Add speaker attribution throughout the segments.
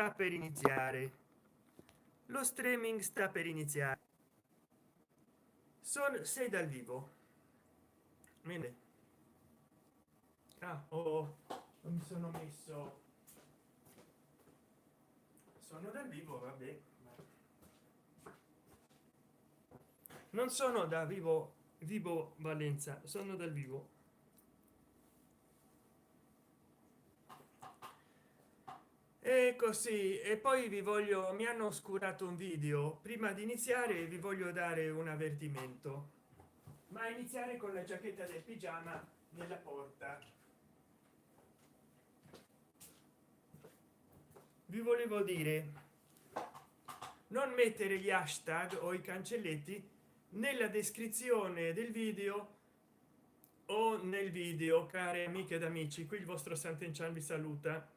Speaker 1: sta per iniziare, lo streaming sta per iniziare. Sei dal vivo. Bene. Ah, oh, non mi sono messo. Sono dal vivo, vabbè. Non sono da vivo, vivo Valenza, sono dal vivo. E così, e poi vi voglio, mi hanno oscurato un video. Prima di iniziare vi voglio dare un avvertimento, ma iniziare con la giacchetta del pigiama nella porta. Vi volevo dire, non mettere gli hashtag o i cancelletti nella descrizione del video o nel video, care amiche ed amici. Qui il vostro Sant'Enchan vi saluta,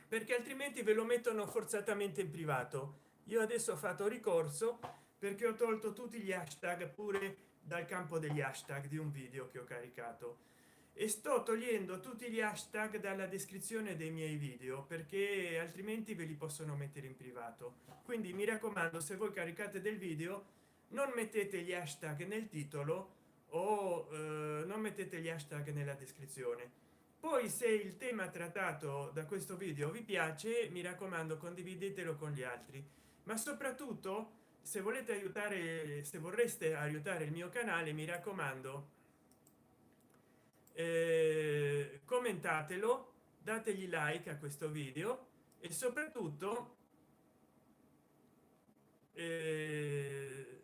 Speaker 1: perché altrimenti ve lo mettono forzatamente in privato. Io adesso ho fatto ricorso perché ho tolto tutti gli hashtag pure dal campo degli hashtag di un video che ho caricato, e sto togliendo tutti gli hashtag dalla descrizione dei miei video, perché altrimenti ve li possono mettere in privato. Quindi mi raccomando, se voi caricate del video, non mettete gli hashtag nel titolo o non mettete gli hashtag nella descrizione. Poi, se il tema trattato da questo video vi piace, mi raccomando, condividetelo con gli altri. Ma soprattutto, se volete aiutare, se vorreste aiutare il mio canale, mi raccomando, commentatelo, dategli like a questo video, e soprattutto eh,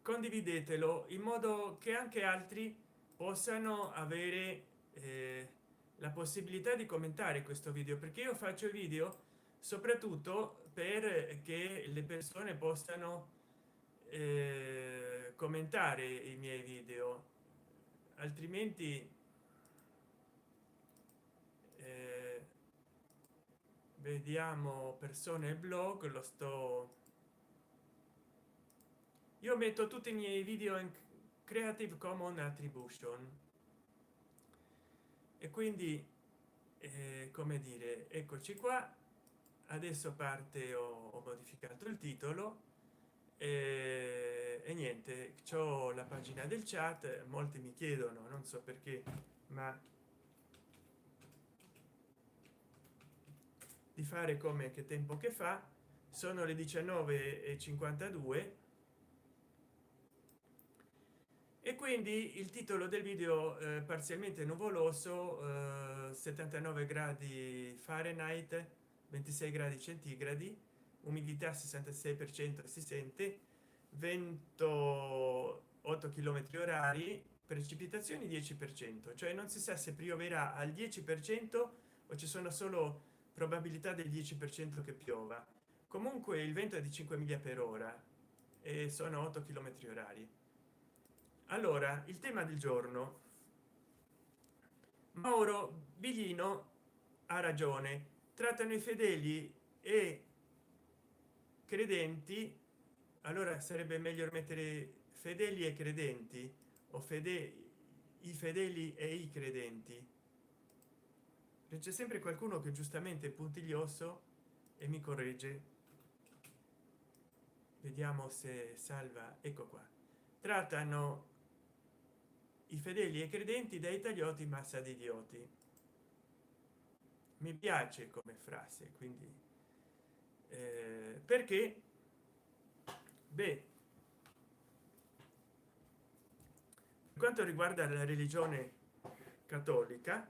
Speaker 1: condividetelo in modo che anche altri possano avere la possibilità di commentare questo video, perché io faccio video soprattutto per che le persone possano commentare i miei video. Altrimenti eh, vediamo persone e blog. Lo sto, io metto tutti i miei video in Creative Commons Attribution, e quindi come dire, eccoci qua. Adesso parte, ho modificato il titolo e niente, c'ho la pagina del chat. Molti mi chiedono, non so perché, ma di fare come che tempo che fa. Sono le 19:52 e quindi il titolo del video parzialmente nuvoloso, 79 gradi Fahrenheit, 26 gradi centigradi, umidità 66 per cento, si sente vento 8 chilometri orari, precipitazioni 10 per cento, cioè non si sa se pioverà al 10 per cento o ci sono solo probabilità del 10 per cento che piova. Comunque il vento è di 5 miglia per ora e sono 8 chilometri orari. Allora, il tema del giorno: Mauro Biglino ha ragione, trattano i fedeli e credenti. Allora sarebbe meglio mettere fedeli e credenti, o i fedeli e i credenti. C'è sempre qualcuno che giustamente è puntiglioso e mi corregge. Vediamo se salva. Ecco qua: trattano i fedeli e i credenti da italioti massa di idioti. Mi piace come frase, quindi perché, beh, per quanto riguarda la religione cattolica,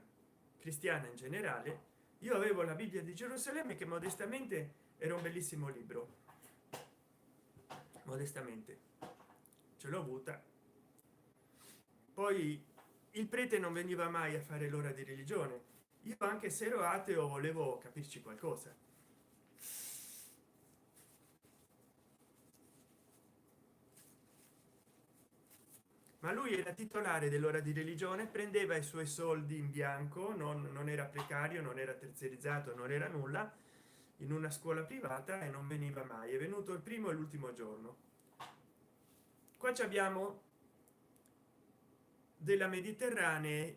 Speaker 1: cristiana in generale, io avevo la Bibbia di Gerusalemme, che modestamente era un bellissimo libro. Modestamente ce l'ho avuta. Poi il prete non veniva mai a fare l'ora di religione. Io, anche se ero ateo, volevo capirci qualcosa. Ma lui era titolare dell'ora di religione, prendeva i suoi soldi in bianco, non era precario, non era terziarizzato, non era nulla, in una scuola privata, e non veniva mai. È venuto il primo e l'ultimo giorno. Qua ci abbiamo della Mediterranea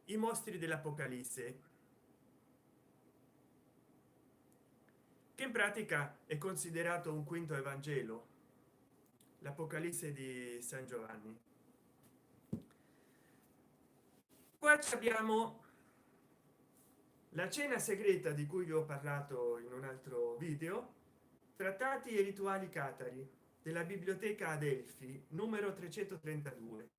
Speaker 1: i mostri dell'Apocalisse. che in pratica è considerato un quinto evangelo, l'Apocalisse di San Giovanni. Qua abbiamo la cena segreta di cui vi ho parlato in un altro video, trattati e rituali catari della biblioteca Adelphi numero 332,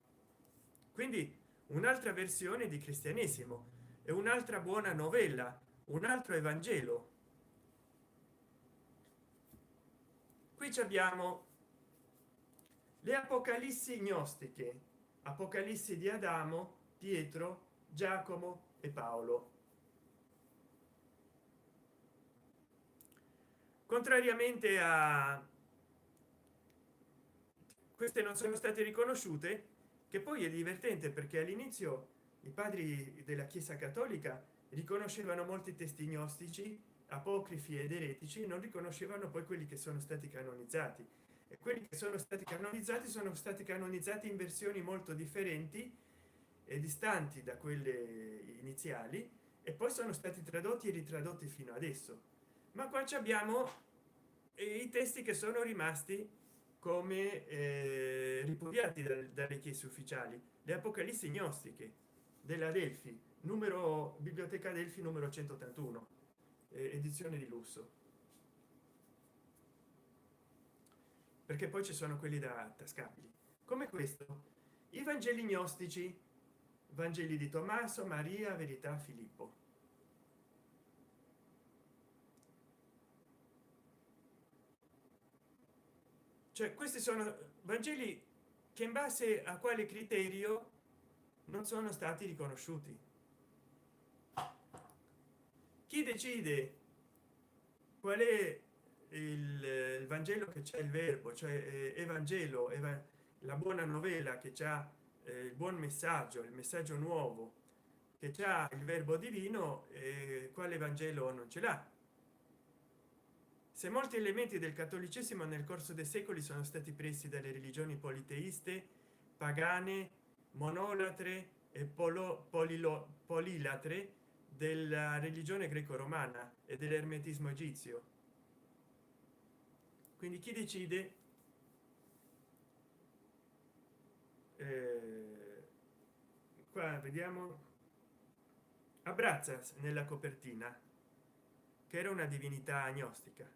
Speaker 1: quindi un'altra versione di cristianesimo e un'altra buona novella, un altro evangelo. Qui abbiamo le apocalissi gnostiche, apocalissi di Adamo, Pietro, Giacomo e Paolo. Contrariamente a queste, non sono state riconosciute, che poi è divertente perché all'inizio i padri della Chiesa cattolica riconoscevano molti testi gnostici, apocrifi ed eretici, non riconoscevano poi quelli che sono stati canonizzati, e quelli che sono stati canonizzati in versioni molto differenti e distanti da quelle iniziali, e poi sono stati tradotti e ritradotti fino adesso. Ma qua abbiamo i testi che sono rimasti come ripudiati dalle chiese ufficiali, le apocalissi gnostiche della Delfi, numero biblioteca Delfi numero 181, edizione di lusso, perché poi ci sono quelli da tascabili come questo, i Vangeli gnostici, Vangeli di Tommaso, Maria, Verità, Filippo. Cioè questi sono Vangeli che in base a quale criterio non sono stati riconosciuti. Chi decide qual è il Vangelo che c'è il verbo, cioè Evangelo, la buona novella che c'ha il buon messaggio, il messaggio nuovo, che c'ha il verbo divino, quale Vangelo non ce l'ha? Se molti elementi del cattolicesimo nel corso dei secoli sono stati presi dalle religioni politeiste, pagane, monolatre e polilatre della religione greco-romana e dell'ermetismo egizio, quindi chi decide qua vediamo Abraxas nella copertina, che era una divinità gnostica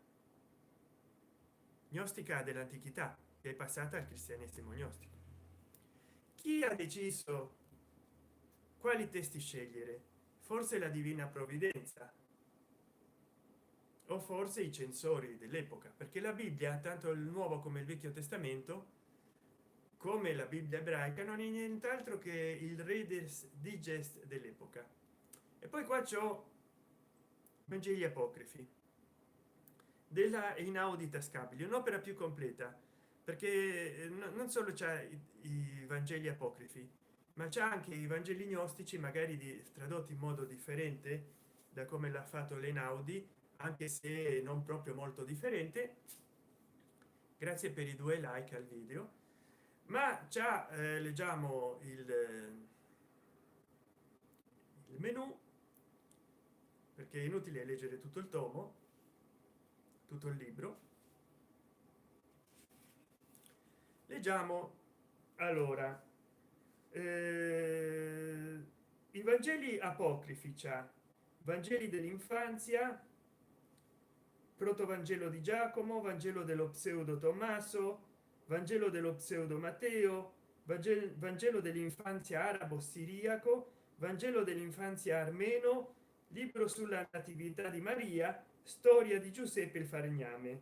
Speaker 1: dell'antichità, che è passata al cristianesimo gnostico. Chi ha deciso quali testi scegliere? Forse la divina provvidenza, o forse i censori dell'epoca, perché la Bibbia, tanto il nuovo come il vecchio testamento, come la Bibbia ebraica, non è nient'altro che il Reader's Digest dell'epoca. E poi qua c'ho Vangeli apocrifi della Einaudi tascabili, un'opera più completa, perché non solo c'è i Vangeli apocrifi, ma c'è anche i Vangeli gnostici, magari tradotti in modo differente da come l'ha fatto l'Einaudi, anche se non proprio molto differente. Grazie per i 2 like al video. Ma già leggiamo il menu, perché è inutile leggere tutto il tomo, tutto il libro. Leggiamo allora i Vangeli apocrifi, c'ha Vangeli dell'infanzia, protovangelo di Giacomo, Vangelo dello pseudo Tommaso, Vangelo dello pseudo Matteo, Vangelo dell'infanzia arabo siriaco, Vangelo dell'infanzia armeno, libro sulla natività di Maria, storia di Giuseppe il falegname.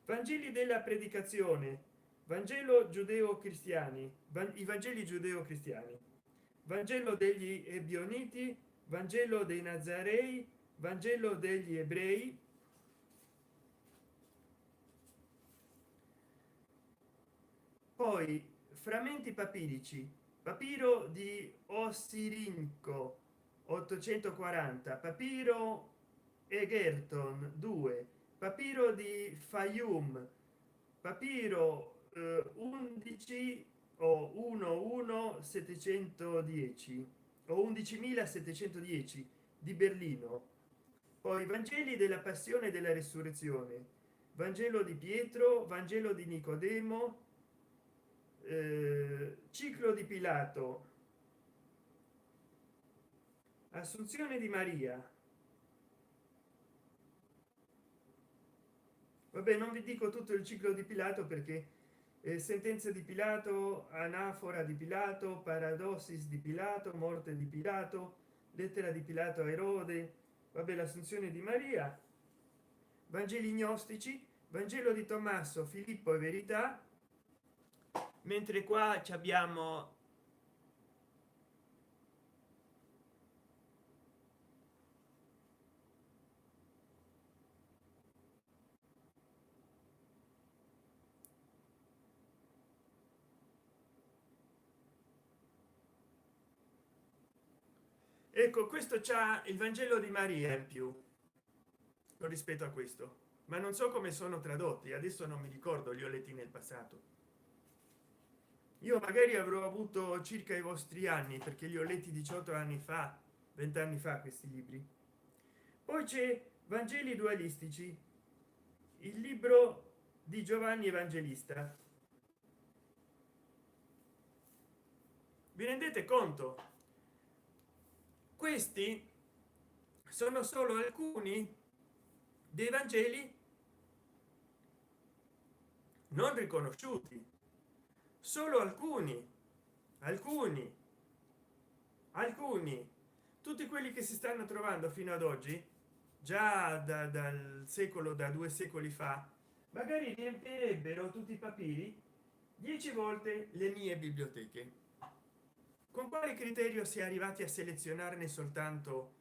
Speaker 1: Vangeli della predicazione, Vangelo giudeo cristiani, i Vangeli giudeo cristiani, Vangelo degli ebioniti, Vangelo dei nazarei, Vangelo degli ebrei, poi frammenti papirici, papiro di Ossirinco 840, papiro Egerton 2, papiro di Fayum, papiro 11 o 11710 o 11710 di Berlino, poi Vangeli della passione e della resurrezione, Vangelo di Pietro, Vangelo di Nicodemo, ciclo di Pilato, Assunzione di Maria. Vabbè, non vi dico tutto il ciclo di Pilato perché sentenza di Pilato, anafora di Pilato, paradossis di Pilato, morte di Pilato, lettera di Pilato a Erode, vabbè, l'assunzione di Maria, Vangeli gnostici, Vangelo di Tommaso, Filippo e verità, mentre qua ci abbiamo ecco questo c'ha il Vangelo di Maria in più rispetto a questo, ma non so come sono tradotti, adesso non mi ricordo, li ho letti nel passato. Io magari avrò avuto circa i vostri anni perché li ho letti 18 anni fa, 20 anni fa questi libri. Poi c'è Vangeli dualistici, il libro di Giovanni Evangelista. Vi rendete conto? Questi sono solo alcuni dei Vangeli non riconosciuti, solo alcuni, alcuni, alcuni. Tutti quelli che si stanno trovando fino ad oggi, già dal secolo, da 2 secoli fa, magari riempirebbero tutti i papiri 10 volte le mie biblioteche. Con quale criterio si è arrivati a selezionarne soltanto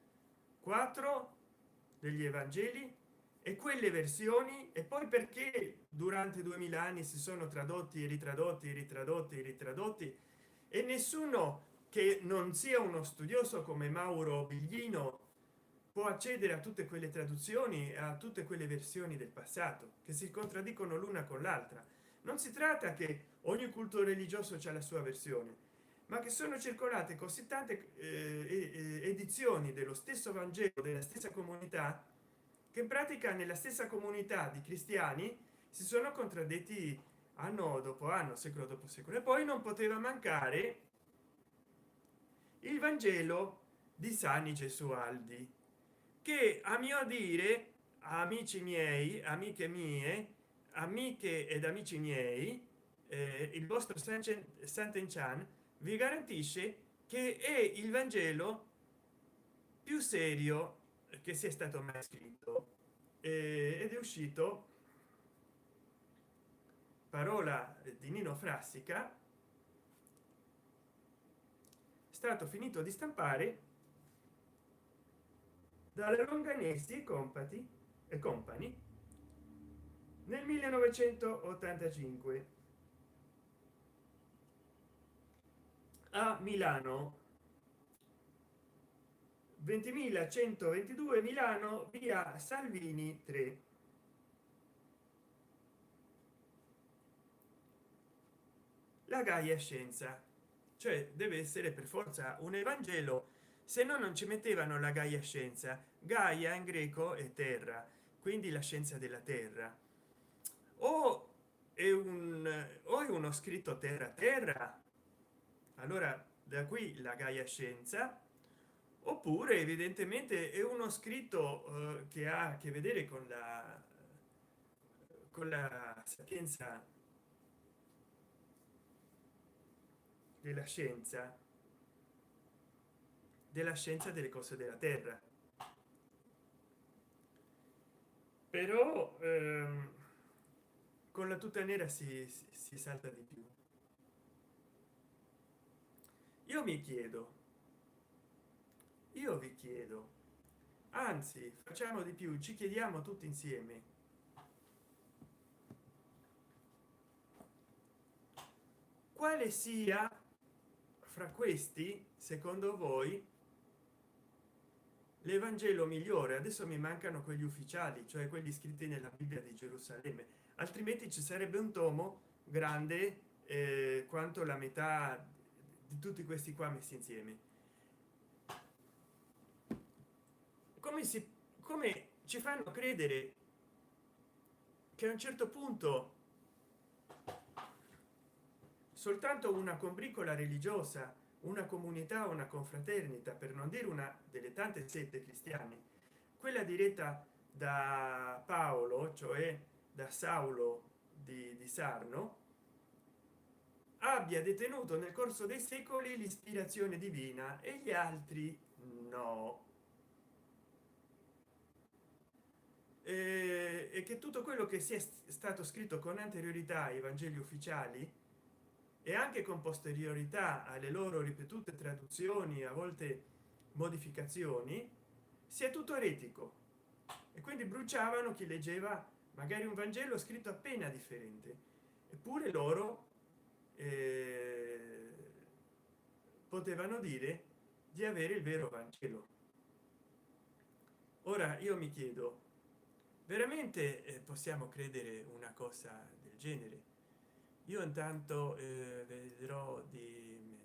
Speaker 1: 4 degli Evangeli e quelle versioni, e poi perché durante 2000 anni si sono tradotti e ritradotti e ritradotti e ritradotti, e nessuno che non sia uno studioso come Mauro Biglino può accedere a tutte quelle traduzioni e a tutte quelle versioni del passato che si contraddicono l'una con l'altra. Non si tratta che ogni culto religioso c'è la sua versione, ma che sono circolate così tante edizioni dello stesso Vangelo della stessa comunità, che in pratica nella stessa comunità di cristiani si sono contraddetti anno dopo anno, secolo dopo secolo. E poi non poteva mancare il Vangelo di Sani Gesualdi, che a mio dire, amici miei, amiche mie, amiche ed amici miei, il vostro Sant'Enchan vi garantisce che è il Vangelo più serio che sia stato mai scritto, ed è uscito, parola di Nino Frassica, stato finito di stampare dalla Longanesi e Company nel 1985 a Milano, 20.122 Milano, via Salvini 3. La Gaia Scienza, cioè deve essere per forza un Evangelo, se no non ci mettevano la Gaia Scienza. Gaia in greco è terra, quindi la scienza della terra, o è uno scritto terra terra, allora da qui la Gaia Scienza, oppure evidentemente è uno scritto che ha a che vedere con la sapienza della scienza delle cose della terra. Però con la tuta nera si salta di più. Io mi chiedo, io vi chiedo, anzi facciamo di più, ci chiediamo tutti insieme, quale sia fra questi secondo voi l'Evangelo migliore. Adesso mi mancano quelli ufficiali, cioè quelli scritti nella Bibbia di Gerusalemme, altrimenti ci sarebbe un tomo grande quanto la metà di tutti questi qua messi insieme. come si come ci fanno credere che a un certo punto soltanto una combricola religiosa, una comunità, una confraternita, per non dire una delle tante sette cristiane, quella diretta da Paolo, cioè da Saulo di Sarno, abbia detenuto nel corso dei secoli l'ispirazione divina e gli altri no. E che tutto quello che sia stato scritto con anteriorità ai Vangeli ufficiali e anche con posteriorità alle loro ripetute traduzioni, a volte modificazioni, sia tutto eretico, e quindi bruciavano chi leggeva magari un Vangelo scritto appena differente. Eppure loro potevano dire di avere il vero Vangelo. Ora io mi chiedo, veramente possiamo credere una cosa del genere? Io intanto vedrò di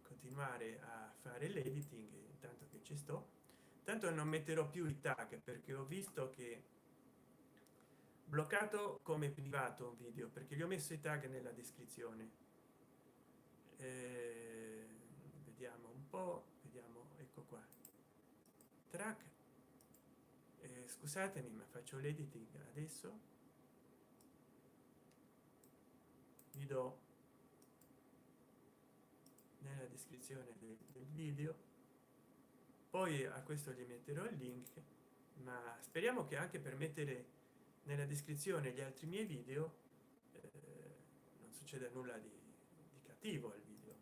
Speaker 1: continuare a fare l'editing intanto che ci sto. Tanto non metterò più i tag perché ho visto che bloccato come privato un video, perché gli ho messo i tag nella descrizione. Vediamo un po', vediamo, ecco qua, track. Scusatemi, ma faccio l'editing adesso. Vi do nella descrizione del video, poi a questo gli metterò il link, ma speriamo che anche per mettere nella descrizione gli altri miei video non succede nulla di cattivo al video.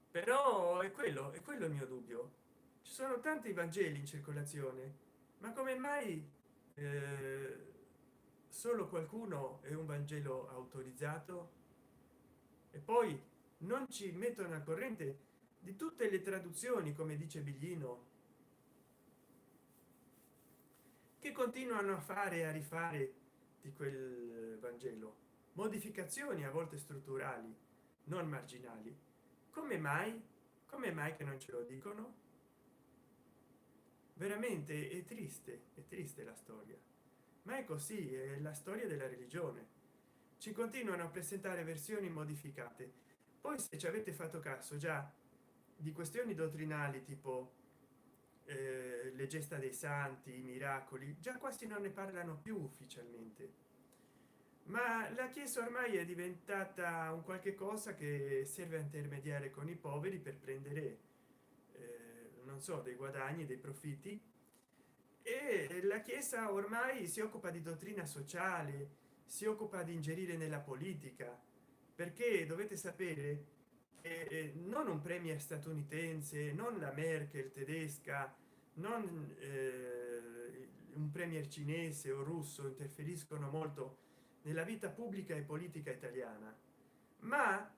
Speaker 1: Però è quello il mio dubbio. Ci sono tanti Vangeli in circolazione, ma come mai eh, solo qualcuno è un Vangelo autorizzato e poi non ci mettono al corrente di tutte le traduzioni, come dice Biglino, che continuano a fare e a rifare di quel Vangelo, modificazioni a volte strutturali, non marginali? Come mai? Come mai che non ce lo dicono? Veramente è triste la storia, ma è così, è la storia della religione. Ci continuano a presentare versioni modificate. Poi, se ci avete fatto caso, già di questioni dottrinali tipo le gesta dei santi, i miracoli, già quasi non ne parlano più ufficialmente, ma la chiesa ormai è diventata un qualche cosa che serve a intermediare con i poveri per prendere non so, dei guadagni, dei profitti. E la chiesa ormai si occupa di dottrina sociale, si occupa di ingerire nella politica, perché dovete sapere che non un premier statunitense, non la Merkel tedesca, non un premier cinese o russo interferiscono molto nella vita pubblica e politica italiana, ma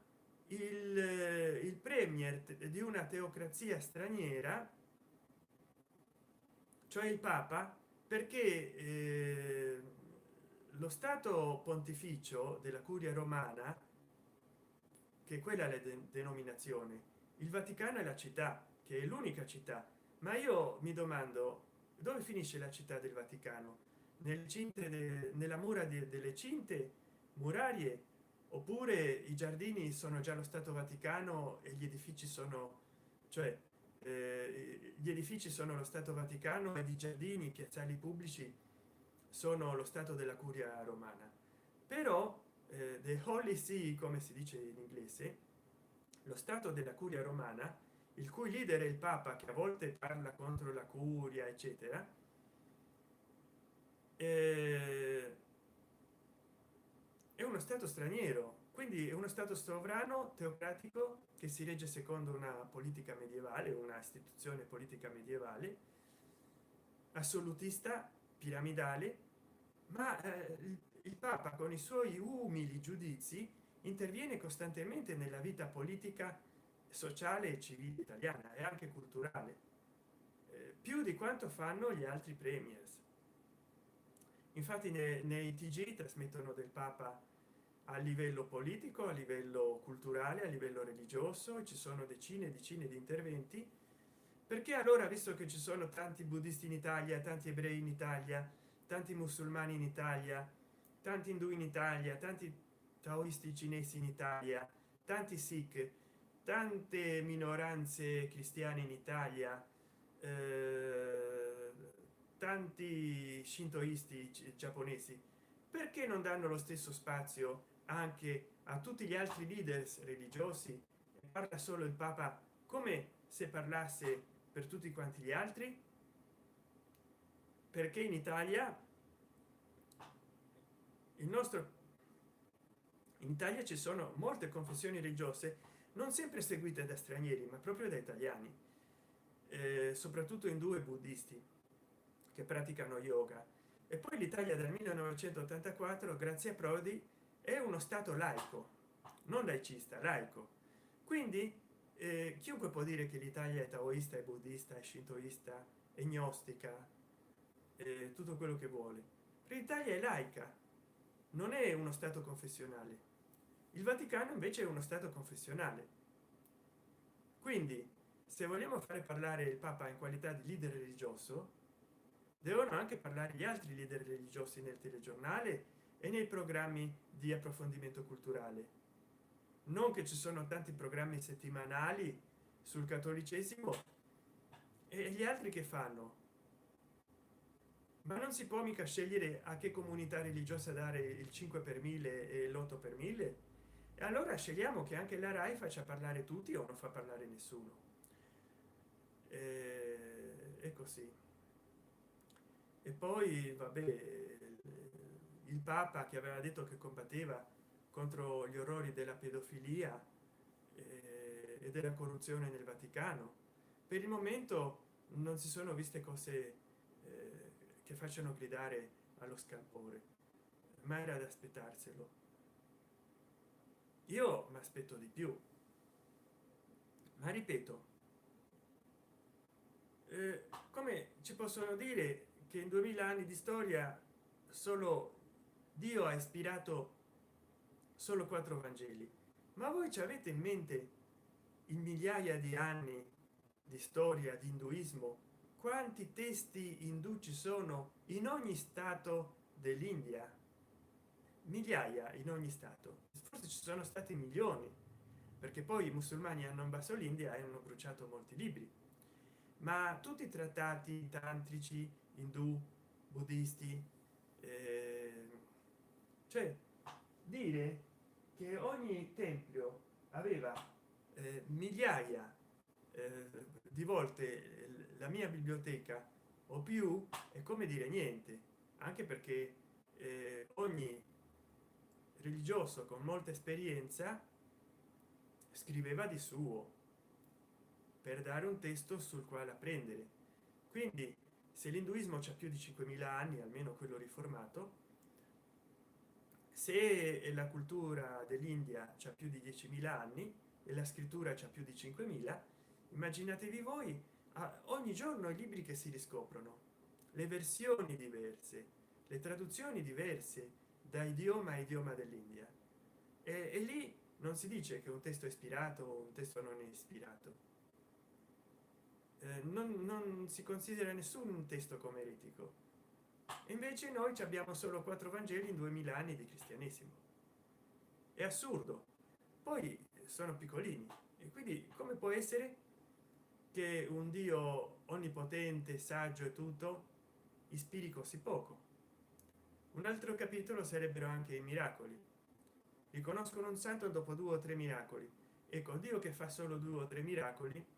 Speaker 1: il premier di una teocrazia straniera, cioè il papa, perché lo stato pontificio della curia romana, che è quella la denominazione, il Vaticano è la città, che è l'unica città, ma io mi domando dove finisce la città del Vaticano, nel cinte nella mura delle cinte murarie, oppure i giardini sono già lo stato Vaticano e gli edifici sono, cioè gli edifici sono lo stato Vaticano ed i giardini, i piazzali pubblici sono lo stato della curia romana. Però the Holy See, come si dice in inglese, lo stato della curia romana, il cui leader è il papa, che a volte parla contro la curia eccetera, eh, è uno stato straniero, quindi è uno stato sovrano teocratico che si regge secondo una politica medievale, una istituzione politica medievale, assolutista, piramidale, ma il papa con i suoi umili giudizi interviene costantemente nella vita politica, sociale e civile italiana e anche culturale, più di quanto fanno gli altri premiers. Infatti nei TG trasmettono del papa a livello politico, a livello culturale, a livello religioso. Ci sono decine e decine di interventi. Perché allora, visto che ci sono tanti buddisti in Italia, tanti ebrei in Italia, tanti musulmani in Italia, tanti indù in Italia, tanti taoisti cinesi in Italia, tanti sikh, tante minoranze cristiane in Italia, eh, tanti shintoisti giapponesi, perché non danno lo stesso spazio anche a tutti gli altri leaders religiosi e parla solo il papa come se parlasse per tutti quanti gli altri? Perché in Italia il nostro in Italia ci sono molte confessioni religiose, non sempre seguite da stranieri ma proprio da italiani, soprattutto indù e buddisti che praticano yoga. E poi l'Italia del 1984 grazie a Prodi è uno stato laico, non laicista, laico. Quindi chiunque può dire che l'Italia è taoista, è buddista, è shintoista, è gnostica, tutto quello che vuole. L'Italia è laica, non è uno stato confessionale. Il Vaticano invece è uno stato confessionale. Quindi se vogliamo fare parlare il papa in qualità di leader religioso, devono anche parlare gli altri leader religiosi nel telegiornale e nei programmi di approfondimento culturale. Non che ci sono tanti programmi settimanali sul cattolicesimo e gli altri che fanno, ma non si può mica scegliere a che comunità religiosa dare il 5 per 1000 e l'8 per 1000. E allora scegliamo che anche la Rai faccia parlare tutti o non fa parlare nessuno. È così. E poi vabbè, il papa che aveva detto che combatteva contro gli orrori della pedofilia e della corruzione nel Vaticano, per il momento non si sono viste cose che facciano gridare allo scalpore, ma era da aspettarselo. Io mi aspetto di più, ma ripeto, come ci possono dire che in 2000 anni di storia solo Dio ha ispirato solo 4 Vangeli? Ma voi ci avete in mente in migliaia di anni di storia di induismo quanti testi indù ci sono in ogni stato dell'India? Migliaia in ogni stato, forse ci sono stati milioni, perché poi i musulmani hanno invaso l'India e hanno bruciato molti libri, ma tutti i trattati tantrici indù, buddisti, eh, cioè dire che ogni tempio aveva migliaia di volte la mia biblioteca o più è come dire niente, anche perché ogni religioso con molta esperienza scriveva di suo per dare un testo sul quale apprendere. Quindi se l'induismo c'ha più di 5000 anni, almeno quello riformato, se la cultura dell'India c'ha più di 10.000 anni e la scrittura c'ha più di 5000, immaginatevi voi ogni giorno i libri che si riscoprono, le versioni diverse, le traduzioni diverse da idioma a idioma dell'India. E lì non si dice che un testo è ispirato o un testo non è ispirato. Non si considera nessun testo come eretico. E invece noi ci abbiamo solo 4 Vangeli in 2000 anni di cristianesimo. È assurdo. Poi sono piccolini e quindi come può essere che un Dio onnipotente, saggio e tutto ispiri così poco? Un altro capitolo sarebbero anche i miracoli. Riconoscono un santo dopo 2 o 3 miracoli. Ecco, Dio che fa solo 2 o 3 miracoli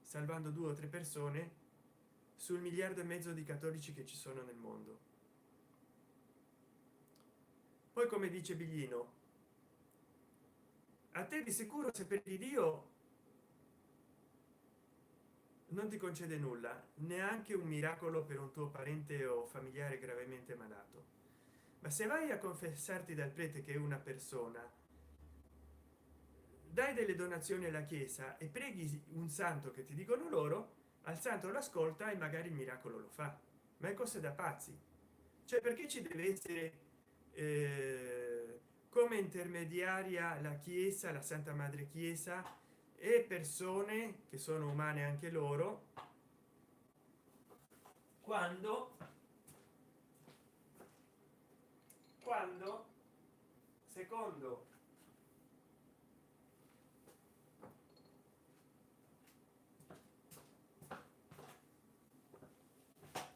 Speaker 1: salvando 2 o 3 persone sul 1,5 miliardi di cattolici che ci sono nel mondo. Poi come dice Biglino, a te di sicuro se per Dio non ti concede nulla, neanche un miracolo per un tuo parente o familiare gravemente malato, ma se vai a confessarti dal prete che è una persona, dai delle donazioni alla chiesa e preghi un santo che ti dicono loro, al santo lo ascolta e magari il miracolo lo fa. Ma è cosa da pazzi. Cioè perché ci deve essere come intermediaria la chiesa, la santa madre chiesa e persone che sono umane anche loro, quando quando secondo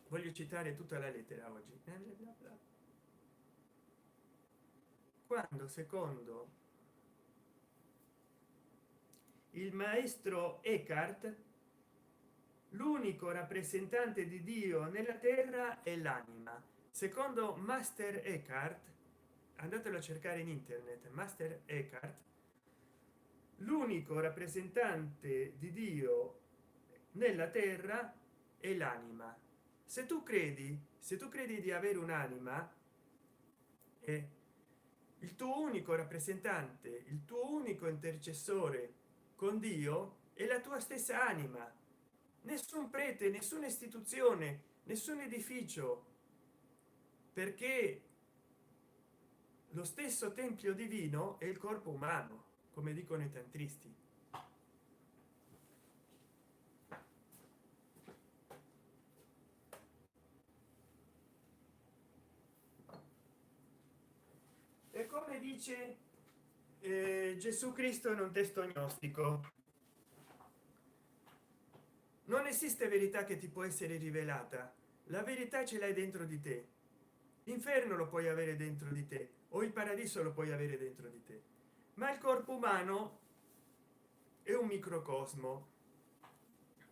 Speaker 1: voglio citare tutta la lettera oggi, quando secondo il maestro Eckhart l'unico rappresentante di Dio nella terra è l'anima. Secondo Master Eckhart, andatelo a cercare in internet, Master Eckhart, l'unico rappresentante di Dio nella terra è l'anima. Se tu credi di avere un'anima, e il tuo unico rappresentante, il tuo unico intercessore con Dio è la tua stessa anima. Nessun prete, nessuna istituzione, nessun edificio, perché lo stesso tempio divino è il corpo umano, come dicono i tantristi. E come dice Gesù Cristo in un testo gnostico, non esiste verità che ti può essere rivelata, la verità ce l'hai dentro di te. L'inferno lo puoi avere dentro di te o il paradiso lo puoi avere dentro di te, ma il corpo umano è un microcosmo.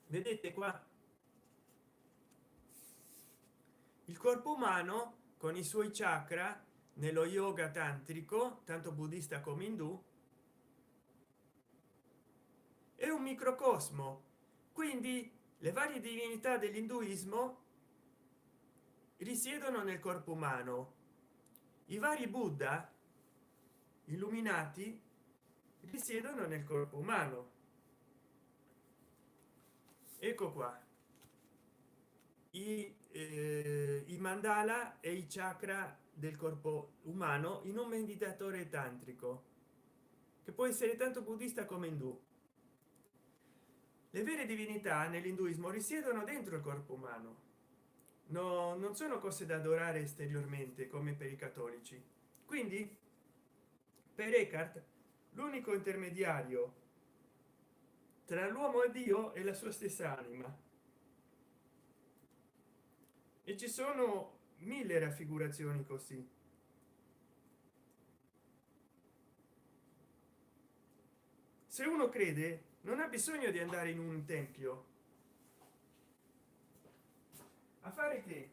Speaker 1: Vedete qua il corpo umano con i suoi chakra nello yoga tantrico, tanto buddista come indù, è un microcosmo. Quindi le varie divinità dell'induismo risiedono nel corpo umano, i vari buddha illuminati risiedono nel corpo umano. Ecco qua i mandala e i chakra del corpo umano in un meditatore tantrico, che può essere tanto buddista come indù. Le vere divinità nell'induismo risiedono dentro il corpo umano, no, non sono cose da adorare esteriormente come per i cattolici. Quindi per Eckhart l'unico intermediario tra l'uomo e Dio è la sua stessa anima, e ci sono mille raffigurazioni così. Se uno crede non ha bisogno di andare in un tempio a fare che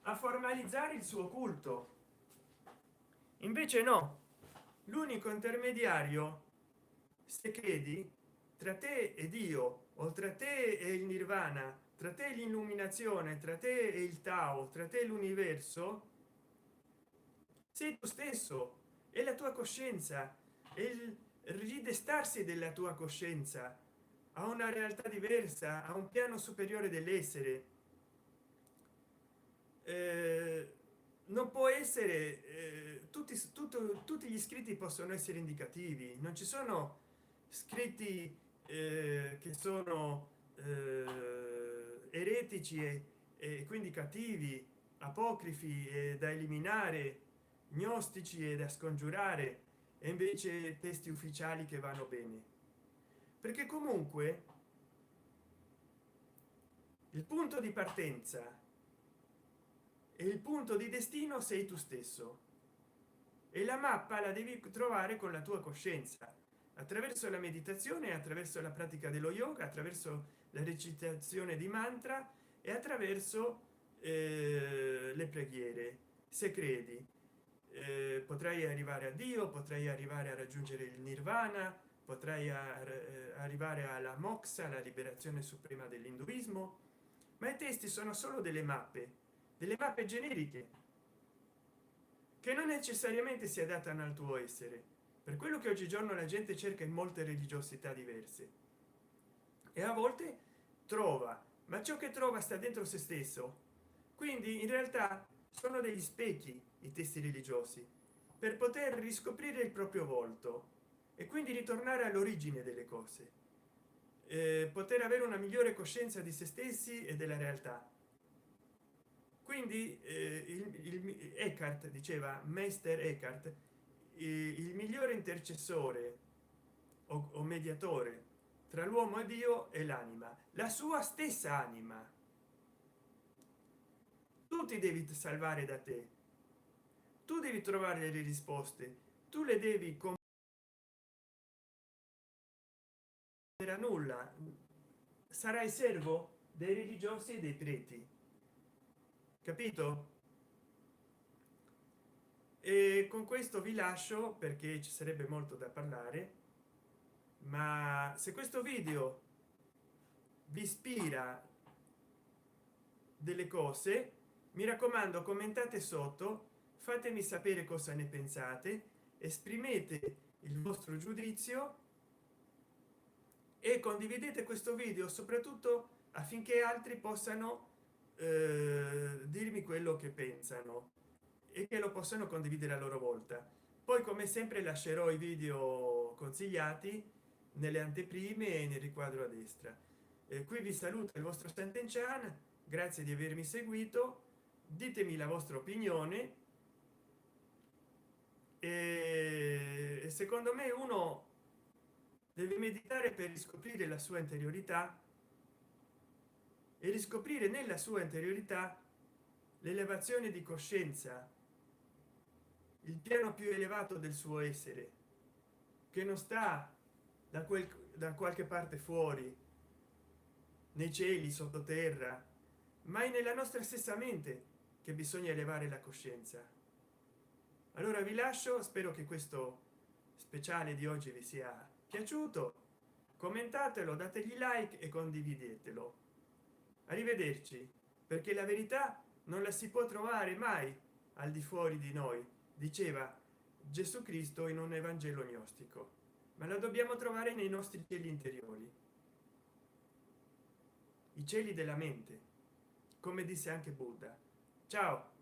Speaker 1: a formalizzare il suo culto. Invece no, l'unico intermediario, se credi, tra te e Dio, o tra te e il nirvana, tra te e l'illuminazione, tra te e il Tao, tra te e l'universo, sei tu stesso. È la tua coscienza, è il ridestarsi della tua coscienza a una realtà diversa, a un piano superiore dell'essere. Non può essere tutti gli scritti possono essere indicativi, non ci sono scritti che sono eretici e quindi cattivi, apocrifi e da eliminare, gnostici e da scongiurare, e invece testi ufficiali che vanno bene, perché comunque il punto di partenza e il punto di destino sei tu stesso, e la mappa la devi trovare con la tua coscienza, attraverso la meditazione, attraverso la pratica dello yoga, attraverso la recitazione di mantra e attraverso le preghiere. Se credi potrai arrivare a Dio, potrai arrivare a raggiungere il nirvana, potrai arrivare alla moksha, la liberazione suprema dell'induismo. Ma i testi sono solo delle mappe generiche che non necessariamente si adattano al tuo essere, per quello che oggigiorno la gente cerca in molte religiosità diverse e a volte trova, ma ciò che trova sta dentro se stesso. quindi in realtà sono degli specchi i testi religiosi per poter riscoprire il proprio volto e quindi ritornare all'origine delle cose, poter avere una migliore coscienza di se stessi e della realtà. Quindi Eckhart diceva, Meister Eckhart, il migliore intercessore o mediatore tra l'uomo e Dio è l'anima, la sua stessa anima. Tu ti devi salvare da te, tu devi trovare le risposte, tu le devi comprendere a nulla, sarai servo dei religiosi e dei preti, capito? E con questo vi lascio perché ci sarebbe molto da parlare, ma se questo video vi ispira delle cose, mi raccomando, commentate sotto, fatemi sapere cosa ne pensate, esprimete il vostro giudizio e condividete questo video soprattutto affinché altri possano dirmi quello che pensano e che lo possano condividere a loro volta. Poi come sempre lascerò i video consigliati nelle anteprime e nel riquadro a destra. Qui vi saluta il vostro Sant'Enchan, grazie di avermi seguito, ditemi la vostra opinione e secondo me uno deve meditare per riscoprire la sua interiorità e riscoprire nella sua interiorità l'elevazione di coscienza, il piano più elevato del suo essere, che non sta da qualche parte fuori, nei cieli, sottoterra, ma è nella nostra stessa mente che bisogna elevare la coscienza. Allora vi lascio, spero che questo speciale di oggi vi sia piaciuto, commentatelo, dategli like e condividetelo. Arrivederci, perché la verità non la si può trovare mai al di fuori di noi, diceva Gesù Cristo in un Evangelo gnostico, ma la dobbiamo trovare nei nostri cieli interiori, i cieli della mente, come disse anche Buddha. Ciao.